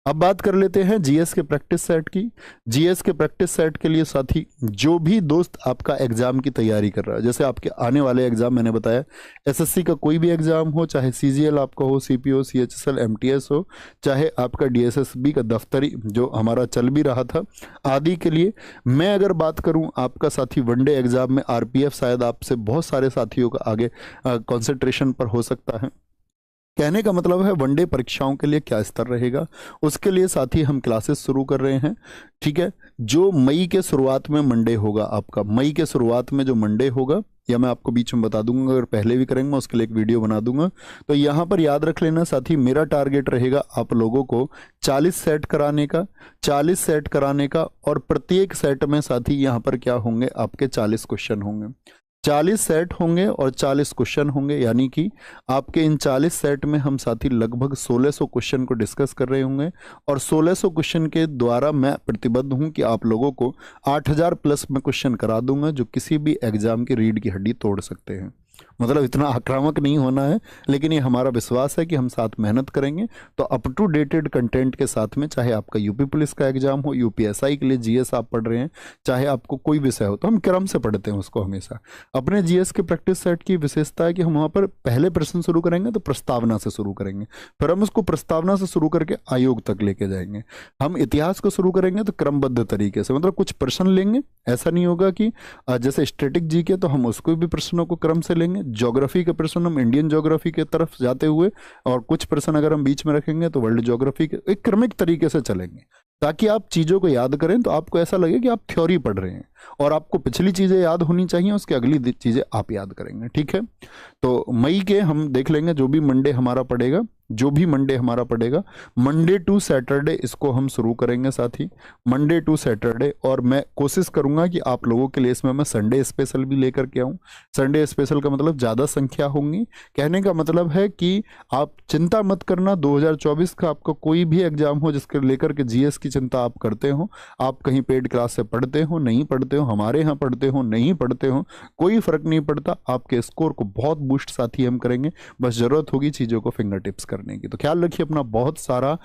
अब बात कर लेते हैं जीएस के प्रैक्टिस सेट की। जीएस के प्रैक्टिस सेट के लिए साथी, जो भी दोस्त आपका एग्जाम की तैयारी कर रहा है, जैसे आपके आने वाले एग्जाम मैंने बताया, एसएससी का कोई भी एग्जाम हो, चाहे सीजीएल आपका हो, सीपीओ, सीएचएसएल, एमटीएस हो, चाहे आपका डीएसएसबी का दफ्तरी जो हमारा चल भी रहा था, आदि के लिए मैं अगर बात करूं, आपका साथी वनडे एग्जाम में आरपीएफ शायद आपसे बहुत सारे साथियों का आगे कंसंट्रेशन पर हो सकता है। कहने का मतलब है वनडे परीक्षाओं के लिए क्या स्तर रहेगा, उसके लिए साथी हम क्लासेस शुरू कर रहे हैं। ठीक है, जो मई के शुरुआत में मंडे होगा, आपका मई के शुरुआत में जो मंडे होगा, या मैं आपको बीच में बता दूंगा, अगर पहले भी करेंगे मैं उसके लिए एक वीडियो बना दूंगा। तो यहाँ पर याद रख लेना साथी, मेरा टारगेट रहेगा आप लोगों को 40 सेट कराने का, 40 सेट कराने का, और प्रत्येक सेट में साथी यहाँ पर क्या होंगे, आपके 40 क्वेश्चन होंगे। 40 सेट होंगे और 40 क्वेश्चन होंगे, यानी कि आपके इन 40 सेट में हम साथी लगभग 1600 क्वेश्चन को डिस्कस कर रहे होंगे। और 1600 क्वेश्चन के द्वारा मैं प्रतिबद्ध हूं कि आप लोगों को 8000 प्लस में क्वेश्चन करा दूंगा, जो किसी भी एग्जाम की रीढ़ की हड्डी तोड़ सकते हैं। मतलब इतना आक्रामक नहीं होना है, लेकिन ये हमारा विश्वास है कि हम साथ मेहनत करेंगे तो अप टू डेटेड कंटेंट के साथ में, चाहे आपका यूपी पुलिस का एग्जाम हो, यूपीएसआई के लिए जीएस आप पढ़ रहे हैं, चाहे आपको कोई विषय हो, तो हम क्रम से पढ़ते हैं उसको हमेशा। अपने जीएस के प्रैक्टिस सेट की विशेषता है कि हम वहाँ पर पहले प्रश्न शुरू करेंगे तो प्रस्तावना से शुरू करेंगे, फिर हम उसको प्रस्तावना से शुरू करके आयोग तक लेके जाएंगे। हम इतिहास को शुरू करेंगे तो क्रमबद्ध तरीके से, मतलब कुछ प्रश्न लेंगे, ऐसा नहीं होगा कि जैसे स्टैटिक जीके तो हम उसको भी प्रश्नों को क्रम से लेंगे, ज्योग्राफी के प्रश्न हम इंडियन ज्योग्राफी के तरफ जाते हुए, और कुछ प्रश्न अगर हम बीच में रखेंगे तो वर्ल्ड ज्योग्राफी के, एक क्रमिक तरीके से चलेंगे, ताकि आप चीज़ों को याद करें तो आपको ऐसा लगे कि आप थ्योरी पढ़ रहे हैं, और आपको पिछली चीज़ें याद होनी चाहिए, उसकी अगली चीज़ें आप याद करेंगे। ठीक है, तो मई के हम देख लेंगे, जो भी मंडे हमारा पड़ेगा, जो भी मंडे हमारा पड़ेगा, मंडे टू सैटरडे इसको हम शुरू करेंगे साथी, मंडे टू सैटरडे। और मैं कोशिश करूंगा कि आप लोगों के लिए इसमें मैं संडे स्पेशल भी लेकर के आऊँ। संडे स्पेशल का मतलब ज़्यादा संख्या होंगी, कहने का मतलब है कि आप चिंता मत करना, 2024 का आपका कोई भी एग्जाम हो जिसके लेकर के जीएस की चिंता आप करते हो, आप कहीं पेड क्लास से पढ़ते हो, नहीं पढ़ते हो, हमारे यहाँ पढ़ते हो, नहीं पढ़ते हो, कोई फर्क नहीं पड़ता, आपके स्कोर को बहुत बूस्ट साथी हम करेंगे। बस जरूरत होगी चीज़ों को फिंगर टिप्स करने की। तो ख्याल रखिए अपना बहुत सारा।